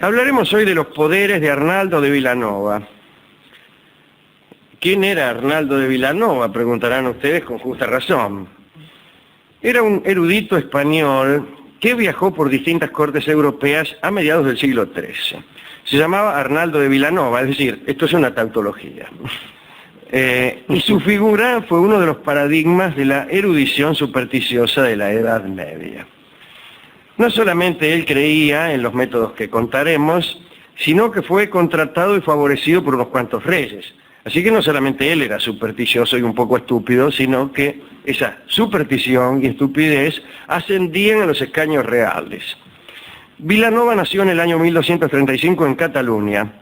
Hablaremos hoy de los poderes de Arnaldo de Vilanova. ¿Quién era Arnaldo de Vilanova?, preguntarán ustedes con justa razón. Era un erudito español que viajó por distintas cortes europeas a mediados del siglo XIII. Se llamaba Arnaldo de Vilanova, es decir, esto es una tautología. Y su figura fue uno de los paradigmas de la erudición supersticiosa de la Edad Media. No solamente él creía en los métodos que contaremos, sino que fue contratado y favorecido por unos cuantos reyes. Así que no solamente él era supersticioso y un poco estúpido, sino que esa superstición y estupidez ascendían a los escaños reales. Vilanova nació en el año 1235 en Cataluña.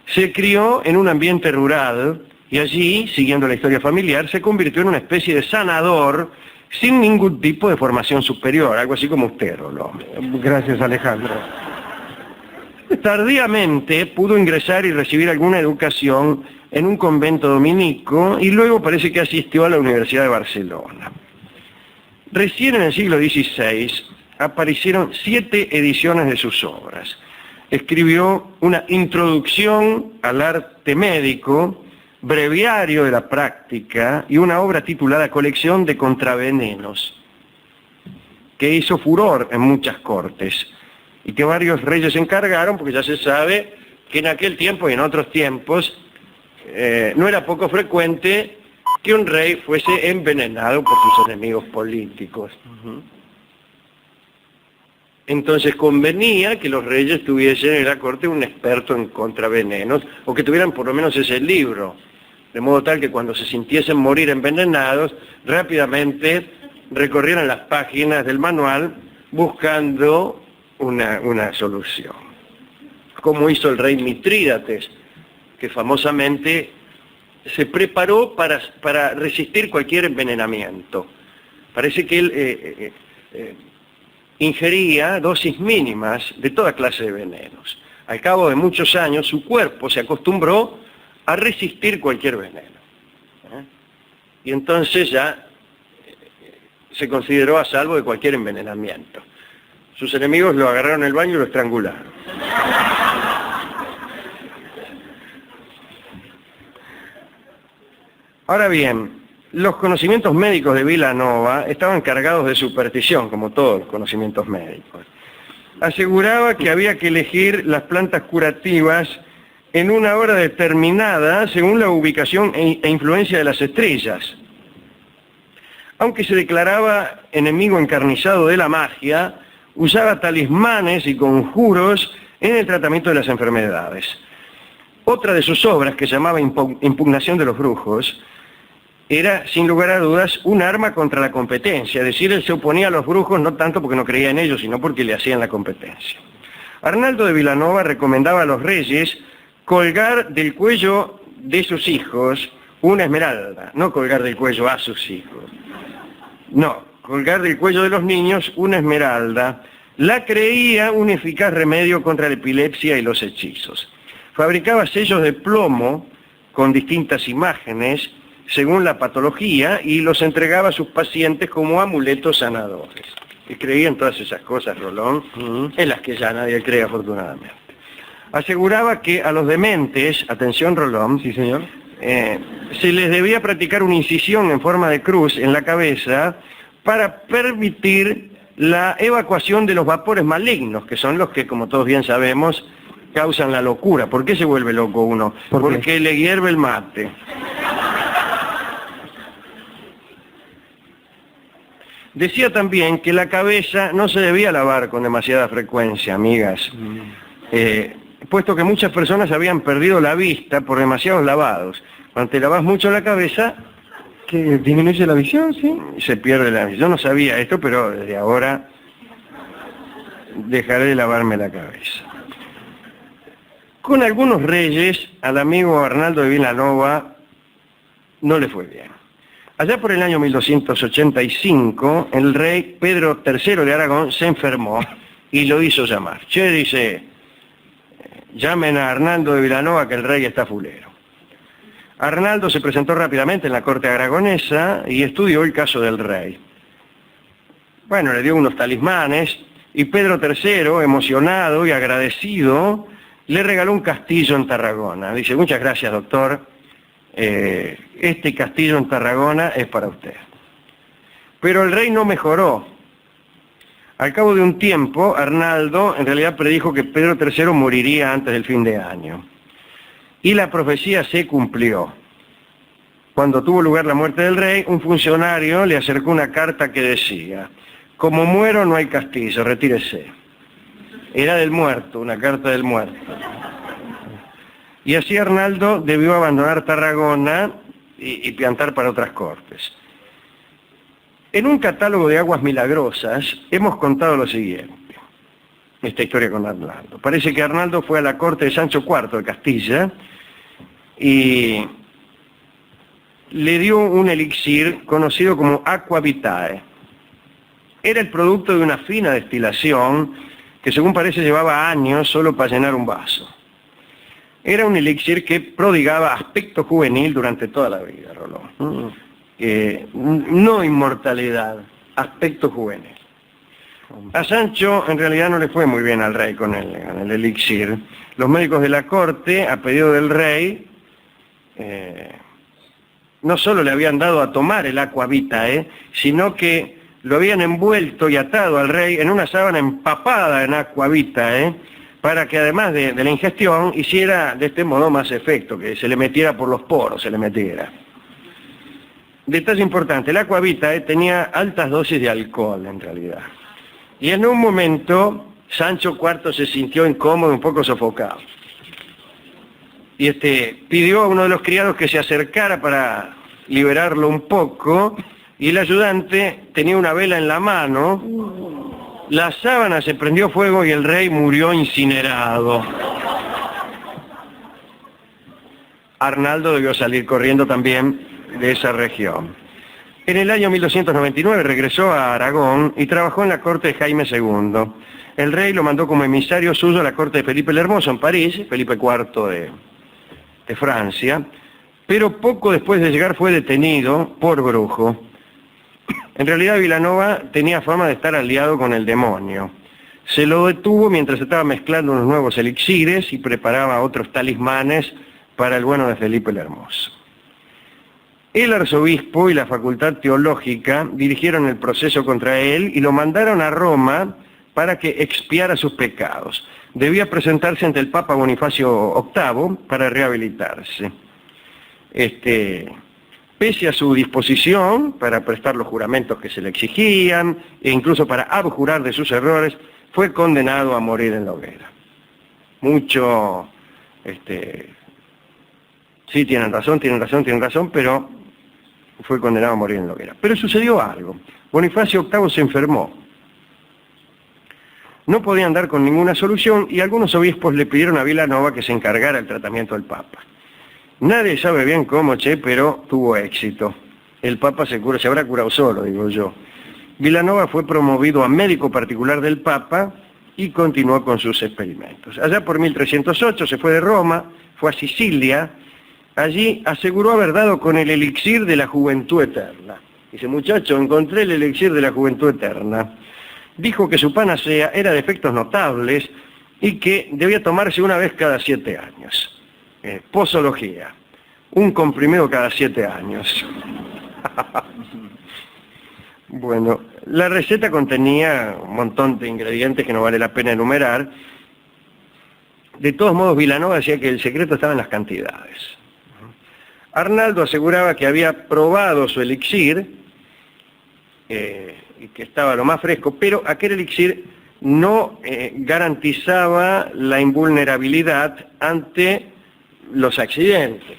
Se crió en un ambiente rural y allí, siguiendo la historia familiar, se convirtió en una especie de sanador sin ningún tipo de formación superior, algo así como usted, Rolón. Gracias, Alejandro. Tardíamente pudo ingresar y recibir alguna educación en un convento dominico y luego parece que asistió a la Universidad de Barcelona. Recién en el siglo XVI aparecieron 7 ediciones de sus obras. Escribió una introducción al arte médico, breviario de la práctica y una obra titulada Colección de contravenenos, que hizo furor en muchas cortes y que varios reyes encargaron, porque ya se sabe que en aquel tiempo y en otros tiempos no era poco frecuente que un rey fuese envenenado por sus enemigos políticos. Entonces convenía que los reyes tuviesen en la corte un experto en contravenenos, o que tuvieran por lo menos ese libro, de modo tal que cuando se sintiesen morir envenenados, rápidamente recorrieran las páginas del manual buscando una solución. Como hizo el rey Mitrídates, que famosamente se preparó para resistir cualquier envenenamiento. Parece que él ingería dosis mínimas de toda clase de venenos. Al cabo de muchos años, su cuerpo se acostumbró a resistir cualquier veneno. Y entonces ya se consideró a salvo de cualquier envenenamiento. Sus enemigos lo agarraron en el baño y lo estrangularon. Ahora bien, los conocimientos médicos de Vilanova estaban cargados de superstición, como todos los conocimientos médicos. Aseguraba que había que elegir las plantas curativas en una hora determinada según la ubicación e influencia de las estrellas. Aunque se declaraba enemigo encarnizado de la magia, usaba talismanes y conjuros en el tratamiento de las enfermedades. Otra de sus obras, que se llamaba Impugnación de los Brujos, era, sin lugar a dudas, un arma contra la competencia. Es decir, él se oponía a los brujos no tanto porque no creía en ellos, sino porque le hacían la competencia. Arnaldo de Vilanova recomendaba a los reyes colgar del cuello de sus hijos una esmeralda, no colgar del cuello a sus hijos. No, colgar del cuello de los niños una esmeralda. La creía un eficaz remedio contra la epilepsia y los hechizos. Fabricaba sellos de plomo con distintas imágenes según la patología y los entregaba a sus pacientes como amuletos sanadores. Y creía en todas esas cosas, Rolón, en las que ya nadie cree, afortunadamente. Aseguraba que a los dementes, atención, Rolón, sí, señor, se les debía practicar una incisión en forma de cruz en la cabeza para permitir la evacuación de los vapores malignos, que son los que, como todos bien sabemos, causan la locura. ¿Por qué se vuelve loco uno? Porque le hierve el mate. Decía también que la cabeza no se debía lavar con demasiada frecuencia, amigas, puesto que muchas personas habían perdido la vista por demasiados lavados. Cuando te lavas mucho la cabeza, ¿que disminuye la visión, sí? Se pierde la visión. Yo no sabía esto, pero desde ahora dejaré de lavarme la cabeza. Con algunos reyes, al amigo Arnaldo de Vilanova no le fue bien. Allá por el año 1285, el rey Pedro III de Aragón se enfermó y lo hizo llamar. Che, dice, llamen a Arnaldo de Vilanova que el rey está fulero. Arnaldo se presentó rápidamente en la corte aragonesa y estudió el caso del rey. Bueno, le dio unos talismanes, Y Pedro III, emocionado y agradecido, le regaló un castillo en Tarragona. Dice, muchas gracias, doctor, este castillo en Tarragona es para usted. Pero el rey no mejoró. Al cabo de un tiempo, Arnaldo en realidad predijo que Pedro III moriría antes del fin de año. Y la profecía se cumplió. Cuando tuvo lugar la muerte del rey, un funcionario le acercó una carta que decía, como muero no hay castillo, retírese. Era del muerto, una carta del muerto. Y así Arnaldo debió abandonar Tarragona y piantar para otras cortes. En un catálogo de aguas milagrosas hemos contado lo siguiente, esta historia con Arnaldo. Parece que Arnaldo fue a la corte de Sancho IV de Castilla y le dio un elixir conocido como aqua vitae. Era el producto de una fina destilación que según parece llevaba años solo para llenar un vaso. Era un elixir que prodigaba aspecto juvenil durante toda la vida, Rolón. No inmortalidad, aspecto juvenil. A Sancho en realidad no le fue muy bien al rey con el elixir. Los médicos de la corte, a pedido del rey, no solo le habían dado a tomar el aqua vitae, sino que lo habían envuelto y atado al rey en una sábana empapada en aqua vitae, para que además de la ingestión hiciera de este modo más efecto, que se le metiera por los poros, se le metiera. Detalle importante, el aqua vitae tenía altas dosis de alcohol en realidad. Y en un momento Sancho IV se sintió incómodo, un poco sofocado. Y pidió a uno de los criados que se acercara para liberarlo un poco, y el ayudante tenía una vela en la mano, la sábana se prendió fuego y el rey murió incinerado. Arnaldo debió salir corriendo también de esa región. En el año 1299 regresó a Aragón y trabajó en la corte de Jaime II. El rey lo mandó como emisario suyo a la corte de Felipe el Hermoso en París, Felipe IV de Francia, pero poco después de llegar fue detenido por brujo. En realidad Vilanova tenía fama de estar aliado con el demonio. Se lo detuvo mientras estaba mezclando unos nuevos elixires y preparaba otros talismanes para el bueno de Felipe el Hermoso. El arzobispo y la facultad teológica dirigieron el proceso contra él y lo mandaron a Roma para que expiara sus pecados. Debía presentarse ante el Papa Bonifacio VIII para rehabilitarse. Pese a su disposición para prestar los juramentos que se le exigían e incluso para abjurar de sus errores, fue condenado a morir en la hoguera. Sí, tienen razón, pero fue condenado a morir en la hoguera. Pero sucedió algo. Bonifacio VIII se enfermó. No podían dar con ninguna solución y algunos obispos le pidieron a Vilanova que se encargara del tratamiento del Papa. Nadie sabe bien cómo, pero tuvo éxito. El Papa se habrá curado solo, digo yo. Vilanova fue promovido a médico particular del Papa y continuó con sus experimentos. Allá por 1308 se fue de Roma, fue a Sicilia. Allí aseguró haber dado con el elixir de la juventud eterna. Dice, muchacho, encontré el elixir de la juventud eterna. Dijo que su panacea era de efectos notables y que debía tomarse una vez cada 7 años. Posología, un comprimido cada 7 años. Bueno, la receta contenía un montón de ingredientes que no vale la pena enumerar. De todos modos, Vilanova decía que el secreto estaba en las cantidades. Arnaldo aseguraba que había probado su elixir y que estaba lo más fresco, pero aquel elixir no garantizaba la invulnerabilidad ante los accidentes.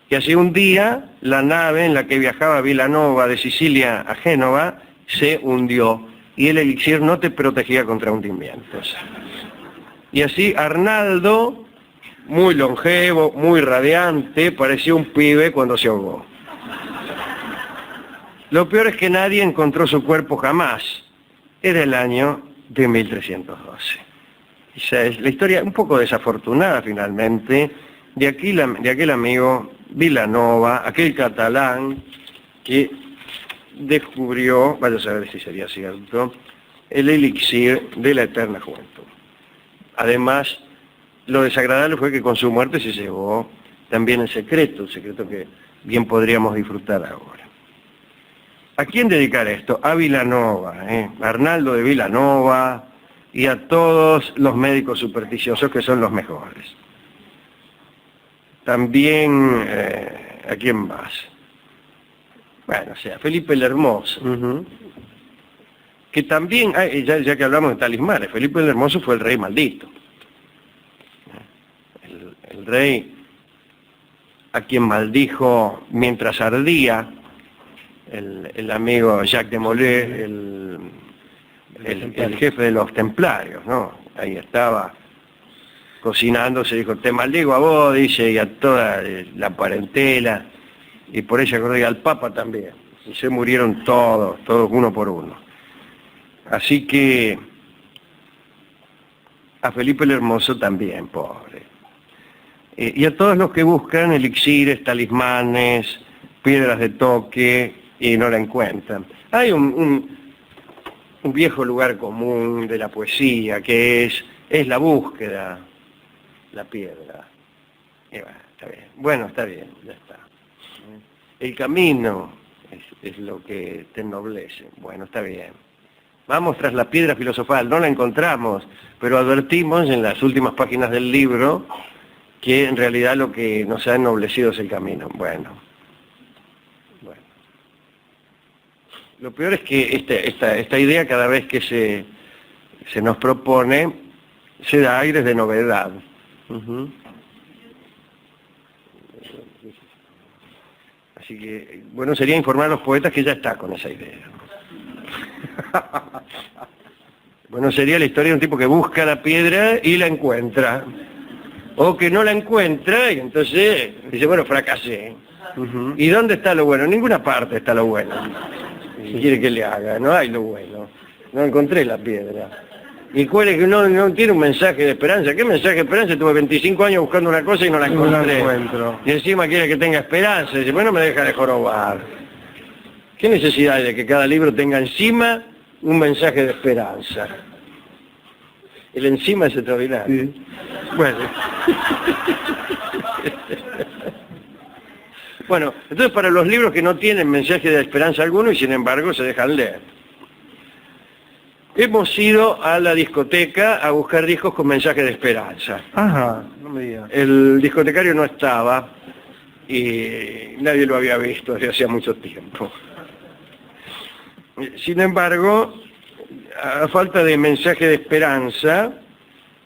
Y así un día la nave en la que viajaba Vilanova de Sicilia a Génova se hundió y el elixir no te protegía contra hundimientos. Y así Arnaldo, muy longevo, muy radiante, parecía un pibe cuando se ahogó. Lo peor es que nadie encontró su cuerpo jamás. Era el año de 1312. Esa es la historia un poco desafortunada finalmente de aquel amigo Vilanova, aquel catalán que descubrió, vaya a saber si sería cierto, el elixir de la eterna juventud. Además, lo desagradable fue que con su muerte se llevó también el secreto, un secreto que bien podríamos disfrutar ahora. ¿A quién dedicar esto? A Vilanova, a Arnaldo de Vilanova y a todos los médicos supersticiosos que son los mejores. También, ¿a quién más? Bueno, o sea, Felipe el Hermoso, que también, ya que hablamos de talismanes, Felipe el Hermoso fue el rey maldito. El rey a quien maldijo mientras ardía el amigo Jacques de Molay, el jefe de los templarios, ¿no? Ahí estaba cocinando, se dijo, te maldigo a vos, dice, y a toda la parentela, y por ella corría al Papa también, y se murieron todos uno por uno. Así que a Felipe el Hermoso también, pobre. Y a todos los que buscan elixires, talismanes, piedras de toque, y no la encuentran. Hay un viejo lugar común de la poesía, que es la búsqueda, la piedra. Y bueno, está bien. Bueno, está bien, ya está. El camino es lo que te ennoblece. Bueno, está bien. Vamos tras la piedra filosofal, no la encontramos, pero advertimos en las últimas páginas del libro que en realidad lo que nos ha ennoblecido es el camino. Bueno. Lo peor es que esta idea cada vez que se nos propone se da aires de novedad. Así que, bueno, sería informar a los poetas que ya está con esa idea. Bueno, sería la historia de un tipo que busca la piedra y la encuentra. O que no la encuentra y entonces dice, bueno, fracasé. ¿Y dónde está lo bueno? En ninguna parte está lo bueno. ¿Qué quiere que le haga? No hay lo bueno. No encontré la piedra. ¿Y cuál es que no tiene un mensaje de esperanza? ¿Qué mensaje de esperanza? Tuve 25 años buscando una cosa y no la encontré. No la encuentro. Y encima quiere que tenga esperanza. Dice, bueno, me deja de jorobar. ¿Qué necesidad hay de que cada libro tenga encima un mensaje de esperanza? El encima es extraordinario. Sí. Bueno. Bueno, entonces para los libros que no tienen mensaje de esperanza alguno y sin embargo se dejan leer. Hemos ido a la discoteca a buscar discos con mensaje de esperanza. Ajá, no me digas. El discotecario no estaba y nadie lo había visto desde hacía mucho tiempo. Sin embargo, a falta de mensaje de esperanza,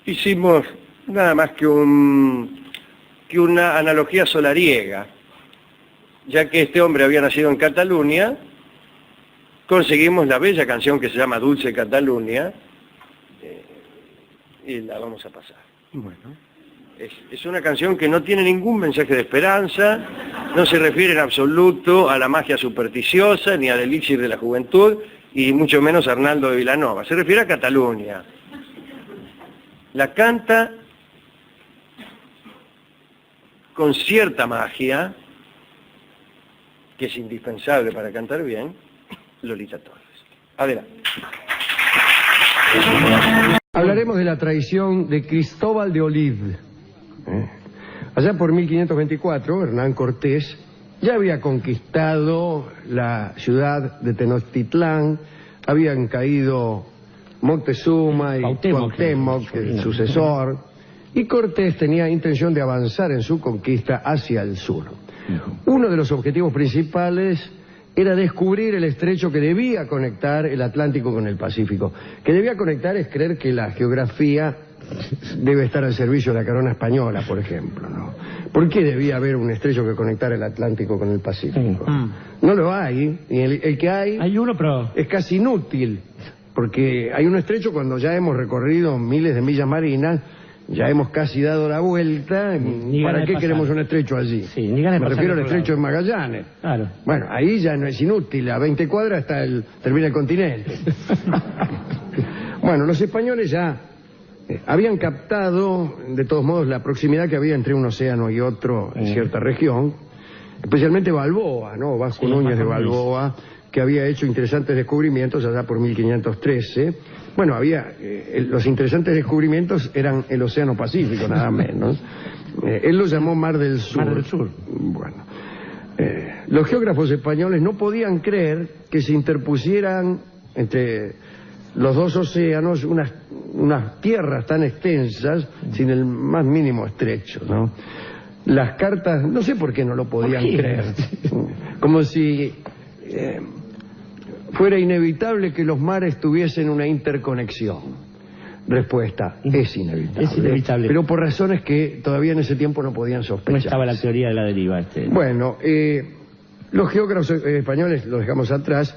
hicimos nada más que una analogía solariega. Ya que este hombre había nacido en Cataluña, conseguimos la bella canción que se llama Dulce Cataluña, y la vamos a pasar. Bueno. Es una canción que no tiene ningún mensaje de esperanza, no se refiere en absoluto a la magia supersticiosa, ni al elixir de la juventud, y mucho menos a Arnaldo de Vilanova. Se refiere a Cataluña. La canta con cierta magia, que es indispensable para cantar bien, Lolita Torres. Adelante. Hablaremos de la traición de Cristóbal de Olid. Allá por 1524, Hernán Cortés ya había conquistado la ciudad de Tenochtitlán, habían caído Moctezuma y Cuauhtémoc, el sucesor, y Cortés tenía intención de avanzar en su conquista hacia el sur. Uno de los objetivos principales era descubrir el estrecho que debía conectar el Atlántico con el Pacífico. Que debía conectar es creer que la geografía debe estar al servicio de la corona española, por ejemplo, ¿no? ¿Por qué debía haber un estrecho que conectara el Atlántico con el Pacífico? No lo hay, y el que hay uno, pero es casi inútil, porque hay un estrecho cuando ya hemos recorrido miles de millas marinas, ya hemos casi dado la vuelta. ¿Para qué queremos un estrecho allí? Sí, ni ganas de Me pasar refiero al por estrecho lado. de Magallanes. Claro. Bueno, ahí ya no es inútil, a 20 cuadras termina el continente. Bueno, los españoles ya habían captado, de todos modos, la proximidad que había entre un océano y otro en cierta región, especialmente Balboa, ¿no? Vasco Sí, Núñez de Vasco Núñez. Balboa, que había hecho interesantes descubrimientos allá por 1513. Bueno, los interesantes descubrimientos eran el Océano Pacífico, nada menos. Él lo llamó Mar del Sur. Mar del Sur. Bueno, los geógrafos españoles no podían creer que se interpusieran entre los dos océanos unas tierras tan extensas sin el más mínimo estrecho, ¿no? Las cartas, no sé por qué no lo podían creer, como si fuera inevitable que los mares tuviesen una interconexión. Respuesta, es inevitable. Es inevitable. Pero por razones que todavía en ese tiempo no podían sospechar. No estaba la teoría de la deriva. Bueno, los geógrafos españoles los dejamos atrás,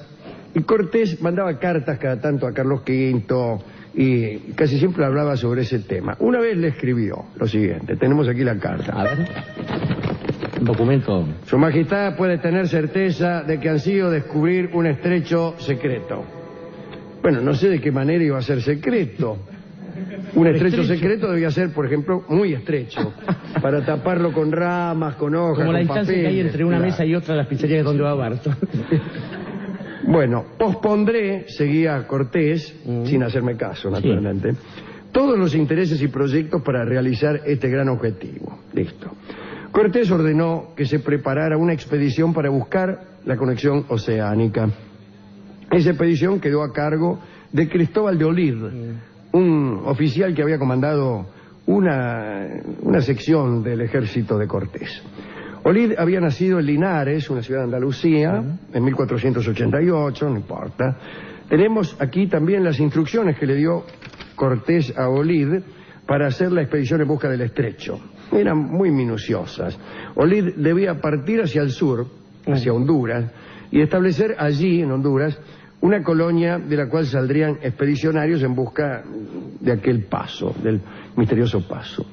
y Cortés mandaba cartas cada tanto a Carlos V y casi siempre hablaba sobre ese tema. Una vez le escribió lo siguiente, tenemos aquí la carta. A ver. Documento. Su Majestad puede tener certeza de que han sido descubrir un estrecho secreto. Bueno, no sé de qué manera iba a ser secreto. Un estrecho secreto debía ser, por ejemplo, muy estrecho, para taparlo con ramas, con hojas, como la con distancia que hay entre una mesa y otra de las pizzerías donde va Barton. Bueno, pospondré, seguía Cortés, sin hacerme caso, naturalmente, todos los intereses y proyectos para realizar este gran objetivo. Listo. Cortés ordenó que se preparara una expedición para buscar la conexión oceánica. Esa expedición quedó a cargo de Cristóbal de Olid, un oficial que había comandado una sección del ejército de Cortés. Olid había nacido en Linares, una ciudad de Andalucía, en 1488, no importa. Tenemos aquí también las instrucciones que le dio Cortés a Olid para hacer la expedición en busca del estrecho. Eran muy minuciosas. Olid debía partir hacia el sur, hacia Honduras, y establecer allí, en Honduras, una colonia de la cual saldrían expedicionarios en busca de aquel paso, del misterioso paso.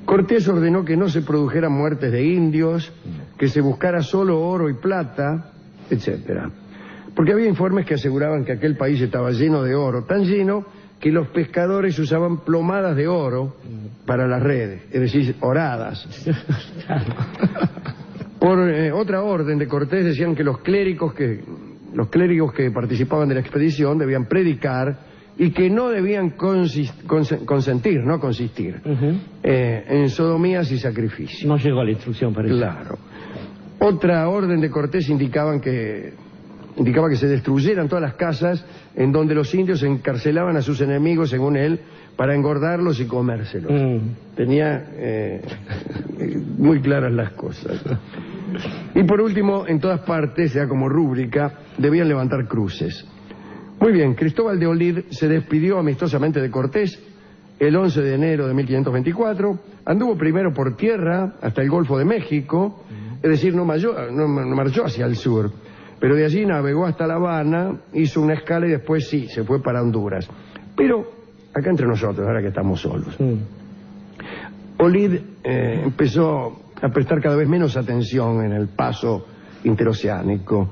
Cortés ordenó que no se produjeran muertes de indios, que se buscara solo oro y plata, etcétera. Porque había informes que aseguraban que aquel país estaba lleno de oro, tan lleno que los pescadores usaban plomadas de oro para las redes, es decir, oradas. Por otra orden de Cortés decían que los clérigos que participaban de la expedición debían predicar y que no debían consistir en sodomías y sacrificios. No llegó a la instrucción, parece. Claro. Otra orden de Cortés indicaba que se destruyeran todas las casas en donde los indios encarcelaban a sus enemigos, según él, para engordarlos y comérselos. Tenía muy claras las cosas. Y por último, en todas partes, ya como rúbrica, debían levantar cruces. Muy bien, Cristóbal de Olid se despidió amistosamente de Cortés el 11 de enero de 1524, anduvo primero por tierra hasta el Golfo de México, es decir, no marchó hacia el sur, pero de allí navegó hasta La Habana, hizo una escala y después sí, se fue para Honduras. Pero, acá entre nosotros, ahora que estamos solos, Olid empezó a prestar cada vez menos atención en el paso interoceánico.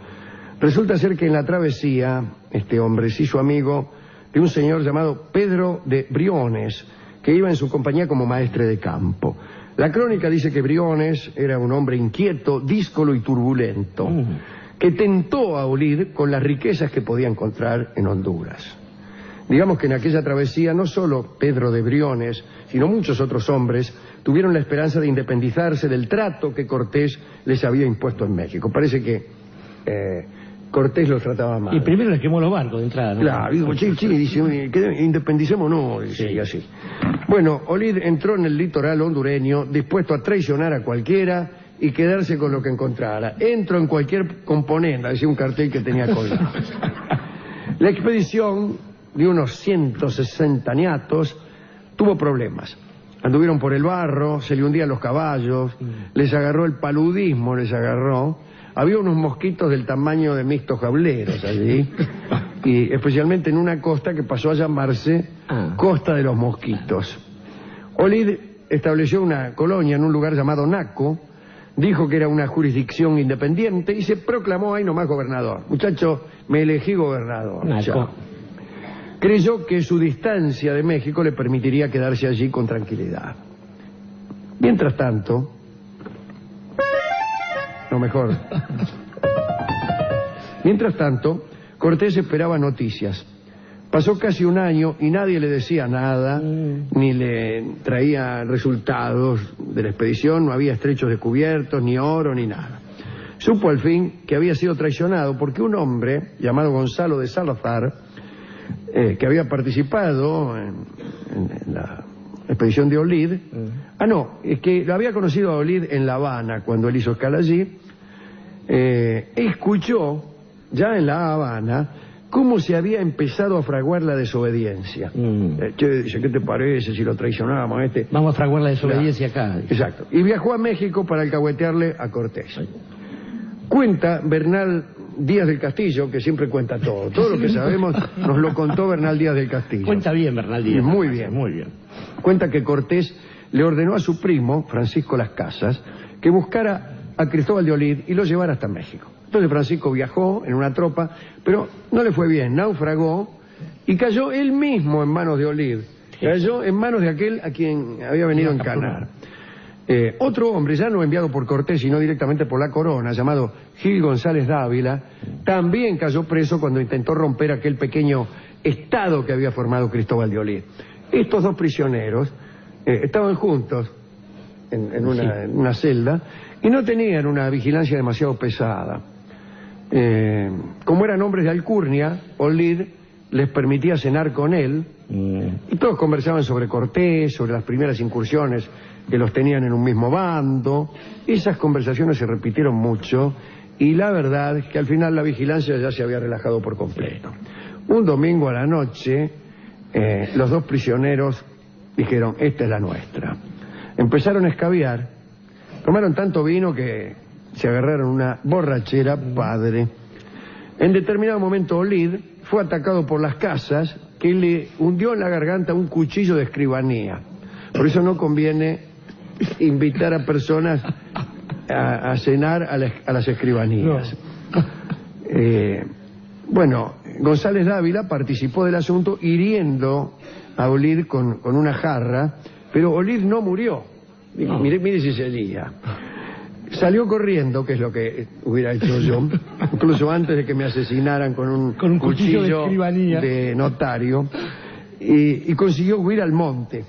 Resulta ser que en la travesía, este hombre se hizo amigo de un señor llamado Pedro de Briones, que iba en su compañía como maestre de campo. La crónica dice que Briones era un hombre inquieto, díscolo y turbulento, que tentó a Olid con las riquezas que podía encontrar en Honduras. Digamos que en aquella travesía no solo Pedro de Briones, sino muchos otros hombres tuvieron la esperanza de independizarse del trato que Cortés les había impuesto en México. Parece que Cortés los trataba mal. Y primero les quemó los barcos de entrada, ¿no? Claro, digo, che, dice, independicémonos, dice, y así. Bueno, Olid entró en el litoral hondureño dispuesto a traicionar a cualquiera y quedarse con lo que encontrara. Entro en cualquier componente, decía un cartel que tenía colgado. La expedición de unos 160 niatos tuvo problemas. Anduvieron por el barro, se le hundían los caballos, les agarró el paludismo, había unos mosquitos del tamaño de mixtos jableros allí, y especialmente en una costa que pasó a llamarse Costa de los Mosquitos. Olid estableció una colonia en un lugar llamado Naco, dijo que era una jurisdicción independiente y se proclamó ahí nomás gobernador. Muchacho, me elegí gobernador. Naco. Creyó que su distancia de México le permitiría quedarse allí con tranquilidad. Mientras tanto, lo mejor, Mientras tanto, Cortés esperaba noticias. Pasó casi un año y nadie le decía nada, ni le traía resultados de la expedición, no había estrechos descubiertos, ni oro, ni nada. Supo al fin que había sido traicionado porque un hombre llamado Gonzalo de Salazar, que había participado en la expedición de Olid, es que lo había conocido a Olid en La Habana cuando él hizo escala allí, escuchó ya en La Habana cómo se había empezado a fraguar la desobediencia. Dice, ¿qué te parece si lo traicionamos a este? Vamos a fraguar la desobediencia acá. Exacto. Y viajó a México para alcahuetearle a Cortés. Cuenta Bernal Díaz del Castillo, que siempre cuenta todo. Todo lo que sabemos nos lo contó Bernal Díaz del Castillo. Cuenta bien, Bernal Díaz. Muy bien. Muy bien. Cuenta que Cortés le ordenó a su primo, Francisco Las Casas, que buscara a Cristóbal de Olid y lo llevara hasta México. Entonces Francisco viajó en una tropa, pero no le fue bien, naufragó y cayó él mismo en manos de Olid. Cayó en manos de aquel a quien había venido a encarnar. Otro hombre, ya no enviado por Cortés, sino directamente por la corona, llamado Gil González Dávila, también cayó preso cuando intentó romper aquel pequeño estado que había formado Cristóbal de Olid. Estos dos prisioneros estaban juntos en una celda y no tenían una vigilancia demasiado pesada. Como eran hombres de alcurnia, Olid les permitía cenar con él y todos conversaban sobre Cortés, sobre las primeras incursiones que los tenían en un mismo bando. Esas conversaciones se repitieron mucho y la verdad es que al final la vigilancia ya se había relajado por completo. Un domingo a la noche, los dos prisioneros dijeron, esta es la nuestra. Empezaron a escabiar, tomaron tanto vino que se agarraron una borrachera padre. En determinado momento Olid fue atacado por Las Casas, que le hundió en la garganta un cuchillo de escribanía. Por eso no conviene invitar a personas a cenar a las escribanías. Bueno, González Dávila participó del asunto hiriendo a Olid con una jarra, pero Olid no murió. Mire si se lía. Salió corriendo, que es lo que hubiera hecho yo, incluso antes de que me asesinaran con un cuchillo de notario, y consiguió huir al monte,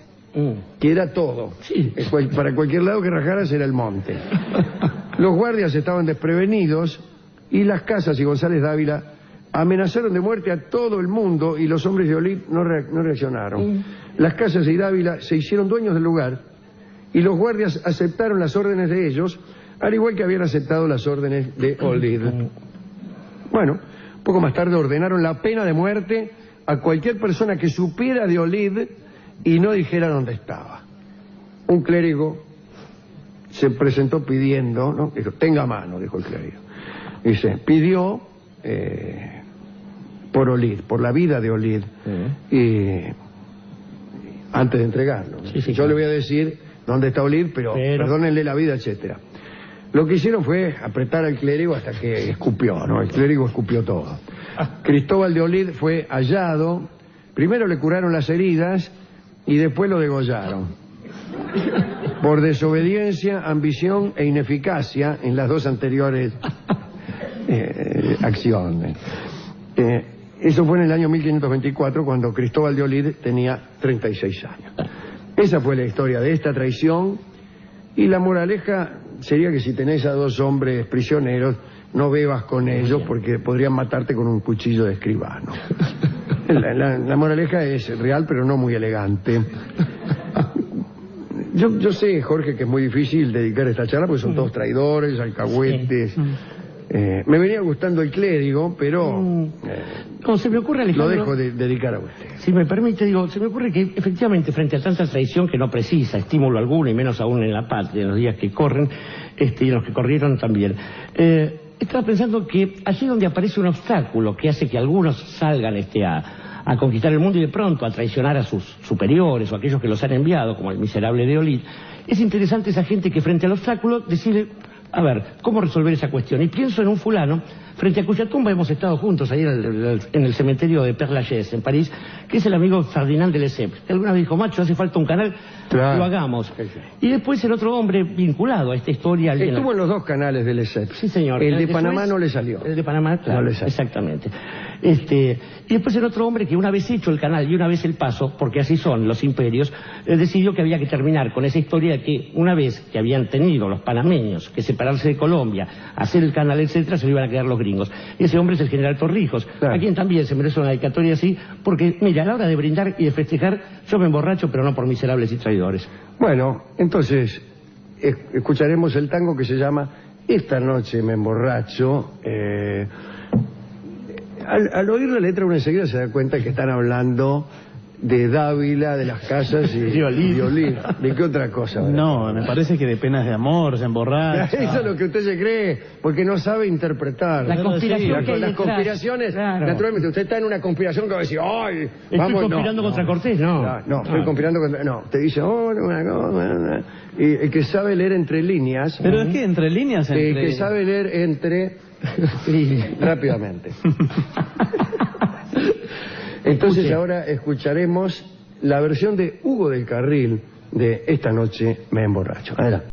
que era todo. Sí. Para cualquier lado que rajaras era el monte. Los guardias estaban desprevenidos y Las Casas y González Dávila amenazaron de muerte a todo el mundo y los hombres de Olid no reaccionaron. Las Casas y Dávila se hicieron dueños del lugar y los guardias aceptaron las órdenes de ellos, al igual que habían aceptado las órdenes de Olid. Bueno, poco más tarde ordenaron la pena de muerte a cualquier persona que supiera de Olid y no dijera dónde estaba. Un clérigo se presentó pidiendo, ¿no? Dijo, tenga mano, dijo el clérigo. Dice, pidió por Olid, por la vida de Olid, y antes de entregarlo. Sí, yo le voy a decir dónde está Olid, pero perdónenle la vida, etcétera. Lo que hicieron fue apretar al clérigo hasta que escupió, ¿no? El clérigo escupió todo. Cristóbal de Olid fue hallado, primero le curaron las heridas y después lo degollaron. Por desobediencia, ambición e ineficacia en las dos anteriores acciones. Eso fue en el año 1524, cuando Cristóbal de Olid tenía 36 años. Esa fue la historia de esta traición, y la moraleja sería que si tenés a dos hombres prisioneros, no bebas con ellos porque podrían matarte con un cuchillo de escribano. La moraleja es real, pero no muy elegante. Yo sé, Jorge, que es muy difícil dedicar esta charla porque son todos traidores, alcahuetes. Me venía gustando el clérigo, pero no, se me ocurre, Alejandro, lo dejo de dedicar a usted. Si me permite, se me ocurre que efectivamente frente a tanta traición que no precisa estímulo alguno, y menos aún en la patria, en los días que corren, y en los que corrieron también, estaba pensando que allí donde aparece un obstáculo que hace que algunos salgan a conquistar el mundo y de pronto a traicionar a sus superiores o a aquellos que los han enviado, como el miserable de Olid, es interesante esa gente que frente al obstáculo decide, a ver, ¿cómo resolver esa cuestión? Y pienso en un fulano, frente a cuya tumba hemos estado juntos ahí en el cementerio de Père Lachaise, en París, que es el amigo Ferdinand de Lesseps, que alguna vez dijo, macho, hace falta un canal, Claro. lo hagamos. Sí, sí. Y después el otro hombre vinculado a esta historia... alguien- Estuvo en los dos canales del Lesseps. Sí, señor. El de Suez, Panamá no le salió. El de Panamá, claro, No le salió. exactamente. Y después el otro hombre que una vez hecho el canal y una vez el paso, porque así son los imperios, decidió que había que terminar con esa historia de que una vez que habían tenido los panameños que separarse de Colombia, hacer el canal, etcétera, se lo iban a quedar los gringos. Ese hombre es el general Torrijos, Claro. a quien también se merece una dedicatoria así, porque, mira, a la hora de brindar y de festejar, yo me emborracho, pero no por miserables y traidores. Bueno, entonces escucharemos el tango que se llama Esta noche me emborracho. Al oír la letra uno enseguida se da cuenta que están hablando de Dávila, de las casas y violín. ¿De qué otra cosa? No, me parece que de penas de amor, se emborracha. Eso es lo que usted se cree, porque no sabe interpretar. La conspiración que hay Las detrás. conspiraciones, Claro. naturalmente, usted está en una conspiración que va a decir, ¡ay! Estoy conspirando contra Cortés, no. No, estoy conspirando contra... No, te dice, oh, una cosa... Y el que sabe leer entre líneas... Pero es que entre líneas, El entre... que sabe leer entre... rápidamente. Entonces Escuche. ahora escucharemos la versión de Hugo del Carril de Esta noche me emborracho. Adelante.